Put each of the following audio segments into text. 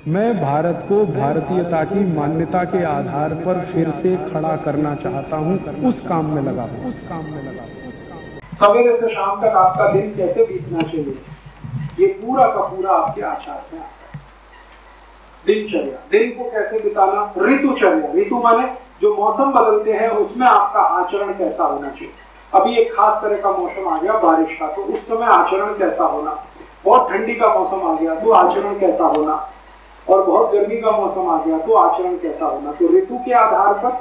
मैं भारत को भारतीयता की मान्यता के आधार पर फिर से खड़ा करना चाहता हूं, उस काम में लगा हूं। सवेरे से शाम तक आपका दिन कैसे बीतना चाहिए, ये पूरा का पूरा आपके आचार में आता है। दिनचर्या, दिन को कैसे बिताना, ऋतुचर्या, ऋतु माने जो मौसम बदलते हैं उसमें आपका आचरण कैसा होना चाहिए। अभी एक खास तरह का मौसम आ गया बारिश का, तो उस समय आचरण कैसा होना। बहुत ठंडी का मौसम आ गया तो आचरण कैसा होना, और बहुत गर्मी का मौसम आ गया तो आचरण कैसा होना। तो ऋतु के आधार पर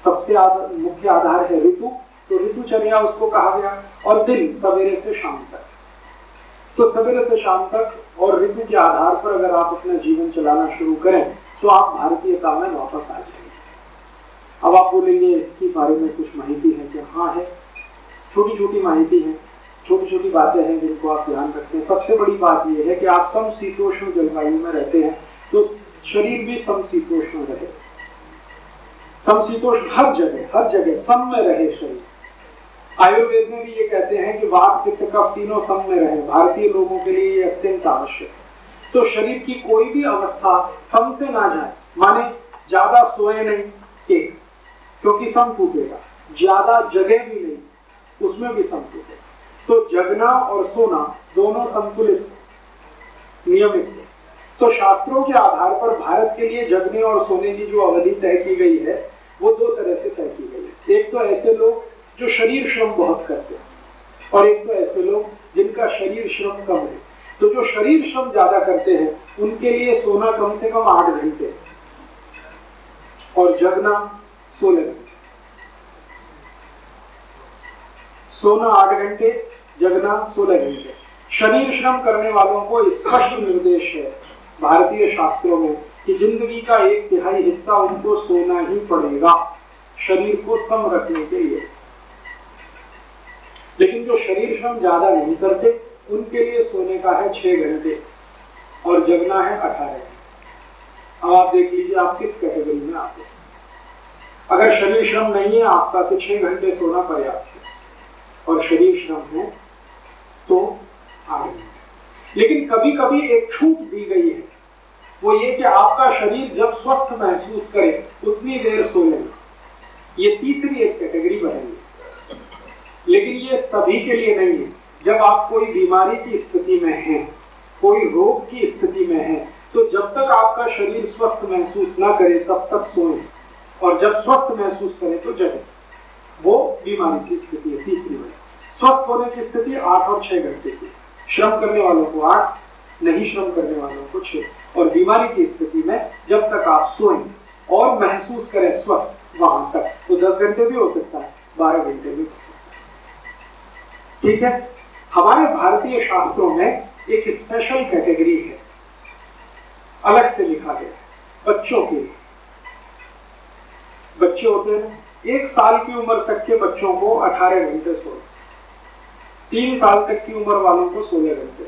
सबसे मुख्य आधार है ऋतु, तो ऋतुचर्या उसको कहा गया। और दिन सवेरे से शाम तक, तो सवेरे से शाम तक और ऋतु के आधार पर अगर आप अपना जीवन चलाना शुरू करें तो आप भारतीयता में वापस आ जाएंगे। अब आप बोलेंगे इसके बारे में कुछ माहिती है क्या? हाँ है, छोटी छोटी माहिती है, छोटी छोटी बातें हैं जिनको आप ध्यान रखते हैं। सबसे बड़ी बात यह है कि आप समशीतोष्ण जलवायु में रहते हैं तो शरीर भी समशीतोष्ण रहे। समशीतोष्ण हर जगह सम में रहे शरीर। आयुर्वेद में भी ये कहते हैं कि वात पित्त कफ तीनों सम में रहे। भारतीय लोगों के लिए ये अत्यंत आवश्यक है। तो शरीर की कोई भी अवस्था सम से ना जाए, माने ज्यादा सोए नहीं एक, क्योंकि सम टूटेगा, ज्यादा जगह भी नहीं, उसमें भी सम टूटेगा। तो जगना और सोना दोनों संतुलित नियमित है। तो शास्त्रों के आधार पर भारत के लिए जगने और सोने की जो अवधि तय की गई है वो दो तरह से तय की गई है। एक तो ऐसे लोग जो शरीर श्रम बहुत करते हैं, और एक तो ऐसे लोग जिनका शरीर श्रम कम है। तो जो शरीर श्रम ज्यादा करते हैं उनके लिए सोना कम से कम 8 घंटे और जगना 16 घंटे। सोना 8 घंटे, जगना 16 घंटे। शरीर श्रम करने वालों को स्पष्ट निर्देश है भारतीय शास्त्रों में कि जिंदगी का 1/3 हिस्सा उनको सोना ही पड़ेगा शरीर को सम रखने के लिए। लेकिन जो शरीर श्रम ज्यादा नहीं करते उनके लिए सोने का है 6 घंटे और जगना है 18 घंटे। अब आप देख लीजिए आप किस कैटेगरी में आते हैं। अगर शरीर श्रम नहीं है आपका तो 6 घंटे सोना पर्याप्त है, और शरीर श्रम है तो 8 घंटे। लेकिन कभी कभी एक छूट दी गई है, वो ये कि आपका शरीर जब स्वस्थ महसूस करे उतनी देर सो लेना। ये तीसरी एक कैटेगरी बनेगी, लेकिन ये सभी के लिए नहीं है। जब आप कोई बीमारी की स्थिति में हैं, कोई रोग की स्थिति में हैं, तो जब तक आपका शरीर स्वस्थ महसूस ना करे तब तक सोएं, और जब स्वस्थ महसूस करे तो जगें। वो बीमारी की स्थिति है तीसरी वाली। स्वस्थ होने की स्थिति 8 और 6 घंटे की, श्रम करने वालों को 8, नहीं श्रम करने वालों को 6। और बीमारी की स्थिति में जब तक आप सोएं और महसूस करें स्वस्थ, वहां तक तो 10 घंटे भी हो सकता है, 12 घंटे भी हो सकता है। ठीक है। हमारे भारतीय शास्त्रों में एक स्पेशल कैटेगरी है, अलग से लिखा गया है बच्चों के लिए। बच्चे होते हैं 1 साल की उम्र तक के बच्चों को 18 घंटे सोना, 3 साल तक की उम्र वालों को 16 घंटे,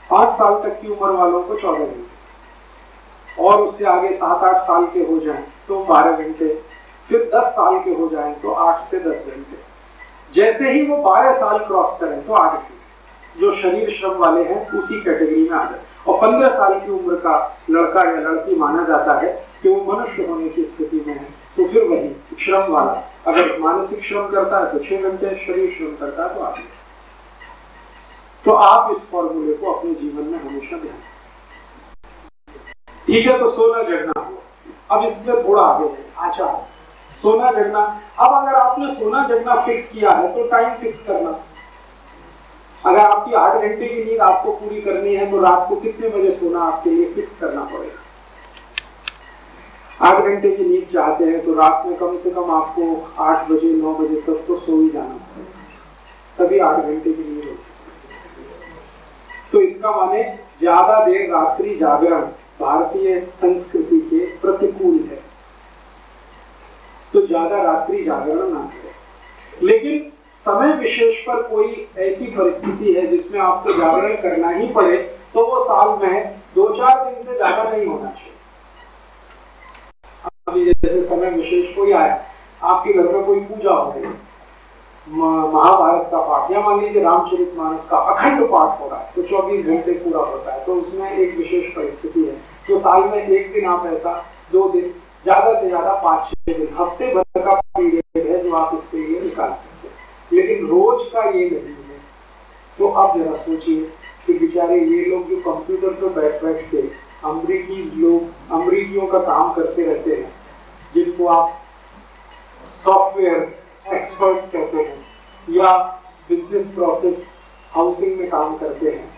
5 साल तक की उम्र वालों को 14 घंटे, और उससे आगे 7-8 साल के हो जाएं तो 12 घंटे, फिर 10 साल के हो जाएं तो 8 से 10 घंटे। जैसे ही वो 12 साल क्रॉस करें तो 8 घंटे। जो शरीर श्रम वाले हैं उसी कैटेगरी में आ जाए। और 15 साल की उम्र का लड़का या लड़की माना जाता है कि वो मनुष्य होने की स्थिति में है, तो फिर वही श्रम वाला अगर मानसिक श्रम करता है तो 6 घंटे, शरीर श्रम करता है तो 8 घंटे। तो आप इस फॉर्मूले को अपने जीवन में हमेशा ध्यान। ठीक है, तो सोना जगना हुआ। अब इसमें थोड़ा आगे आचार, सोना जगना। अब अगर आपने सोना जगना फिक्स किया है तो टाइम फिक्स करना। अगर आपकी 8 घंटे की नींद आपको पूरी करनी है तो रात को कितने बजे सोना आपके लिए फिक्स करना पड़ेगा। 8 घंटे की नींद चाहते हैं तो रात में कम से कम आपको 8 बजे 9 बजे तक तो सो ही जाना पड़ेगा, तभी 8 घंटे की नींद हो सकती है। तो इसका माने ज्यादा देर रात्रि जागरण भारतीय संस्कृति के प्रतिकूल है, तो ज्यादा रात्रि जागरण ना करें। लेकिन समय विशेष पर कोई ऐसी परिस्थिति है जिसमें आपको जागरण करना ही पड़े तो वो साल में 2-4 दिन से ज्यादा नहीं होना चाहिए। अभी जैसे समय विशेष कोई आया, आपके घर में कोई पूजा हो गई, महाभारत का पाठ या मान लीजिए रामचरितमानस का अखंड पाठ हो रहा है तो 24 घंटे पूरा होता है, तो उसमें एक विशेष परिस्थिति है तो साल में एक दिन आप ऐसा 2 दिन ज्यादा से ज्यादा 5-6 दिन हफ्ते भर का पीरियड है जो आप इसके लिए निकाल सकते हैं, लेकिन रोज का ये नहीं है। तो आप जरा सोचिए कि बेचारे ये लोग जो कंप्यूटर पर बैठ के अमरीकियों का काम करते रहते हैं, जिनको आप सॉफ्टवेयर एक्सपर्ट्स कहते हैं या बिजनेस प्रोसेस हाउसिंग में काम करते हैं,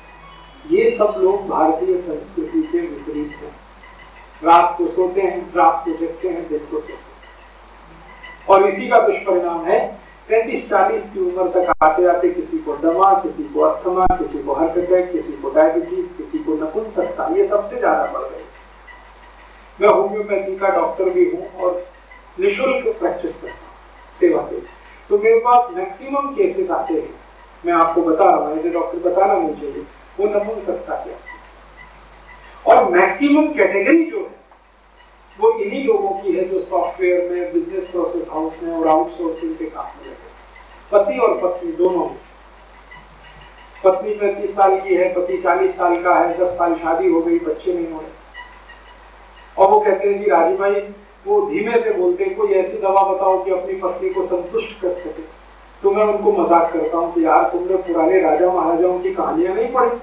ये सब लोग भारतीय संस्कृति के विपरीत हैं। रात को सोते हैं, रात को जगते हैं, दिन को सोते हैं, और इसी का दुष्परिणाम है 35-40 की उम्र तक आते आते किसी को दमा, किसी को अस्थमा, किसी को हार्ट अटैक, किसी को डायबिटीज, किसी को नपुंसकता, ये सबसे ज्यादा बढ़ गई। मैं होम्योपैथी का डॉक्टर भी हूँ और निःशुल्क प्रैक्टिस करता हूँ सेवा के, तो मेरे पास मैक्सिमम केसेस आते हैं, मैं आपको बता रहा हूँ, ऐसे डॉक्टर बताना नहीं चाहिए, वो नपुंसकता क्या है। और मैक्सिमम कैटेगरी जो है वो इन्हीं लोगों की है जो सॉफ्टवेयर में, बिजनेस प्रोसेस हाउस में और आउटसोर्सिंग के काम में लगे, पति और पत्नी दोनों में। पत्नी 35 साल की है, पति 40 साल का है, 10 साल शादी हो गई, बच्चे नहीं हो रहे, और वो कहते हैं जी राजीव भाई, वो धीमे से बोलते हैं कोई ऐसी दवा बताओ कि अपनी पत्नी को संतुष्ट कर सके। तो मैं उनको मजाक करता हूँ कि यार तुमने पुराने राजा महाराजाओं की कहानियां नहीं पढ़ी?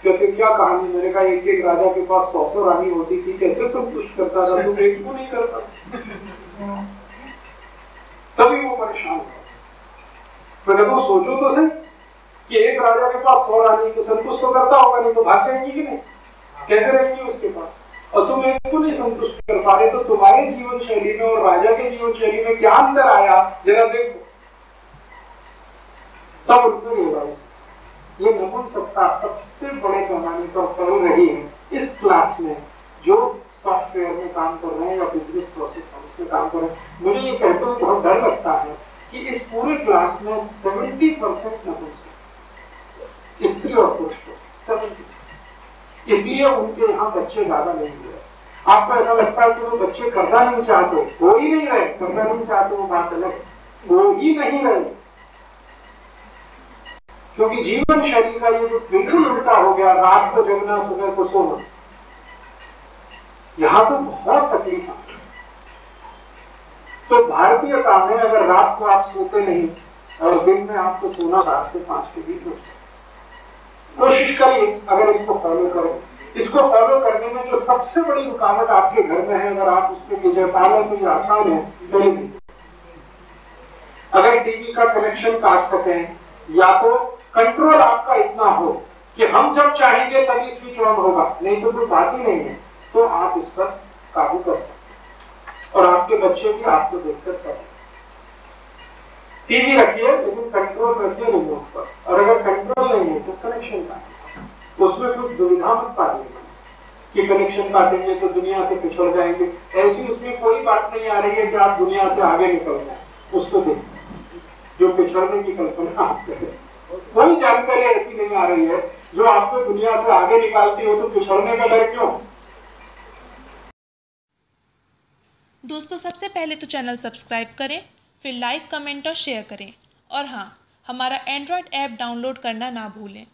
कहते क्या कहानी? मैंने कहा एक राजा के पास 100 रानी होती थी, कैसे संतुष्ट करता था, तुम एक को नहीं करता। तभी वो परेशान हुआ। मैं कहता सोचो तो सही कि एक राजा के पास 100 रानी तो संतुष्ट तो करता होगा, नहीं तो भाग जाएंगी कि नहीं, कैसे रहेंगी उसके पास, और तुम एक को नहीं संतुष्ट कर पा रहे, तो तुम्हारे जीवन शैली में और राजा के जीवन शैली में क्या अंतर आया, जरा देखो। तब उनको रियलाइज, ये नपुंसकता सबसे बड़े पैमाने पर फैल रही है इस क्लास में जो सॉफ्टवेयर में काम कर रहे हैं या बिजनेस प्रोसेस हाउस में काम कर रहे हैं। मुझे ये कहते हुए बहुत डर लगता है कि इस पूरे क्लास में 70% नपुंसक, स्त्री और पुरुष को 70%, इसलिए उनके यहाँ बच्चे ज्यादा नहीं हुए। आपको ऐसा लगता है कि वो बच्चे करना नहीं चाहते, हो ही नहीं रहे, करना नहीं चाहते वो बात अलग, हो ही नहीं रहे, क्योंकि जीवन शैली का ये जो बिल्कुल उल्टा हो गया, रात को जगना सुबह को सोना, यहाँ तो बहुत तकलीफ है। तो भारतीयता में अगर रात को आप सोते नहीं और दिन में आपको सोना 4 से 5 के बीच में, कोशिश करिए अगर इसको फॉलो करें। इसको फॉलो करने में जो सबसे बड़ी रुकावट आपके घर में है, अगर आप उस पर विजय पा लें तो ये आसान है। टेलीविजन, अगर टीवी का कनेक्शन काट सकें, या तो कंट्रोल आपका इतना हो कि हम जब चाहेंगे तभी स्विच ऑन होगा, नहीं तो कोई बात ही नहीं है, तो आप इस पर काबू कर सकते हैं। और आपके बच्चे भी आपको देखकर करें। टीवी रखिए लेकिन कंट्रोल रखिए रिमोट पर, और अगर कंट्रोल नहीं है तो कनेक्शन काटिए। उसमें कुछ दुविधा मत पाइएगा कि कनेक्शन काटेंगे तो दुनिया से पिछड़ जाएंगे, ऐसी उसमें कोई बात नहीं आ रही है कि आप दुनिया से आगे निकल जाए। उसको देखिए जो पिछड़ने की कल्पना आप करें, कोई जानकारी ऐसी नहीं आ रही है जो आपको दुनिया से आगे निकालती हो, तो पिछड़ने का डर क्यों? दोस्तों सबसे पहले तो चैनल सब्सक्राइब करें, फिर लाइक, कमेंट और शेयर करें, और हाँ, हमारा एंड्रॉयड ऐप डाउनलोड करना ना भूलें।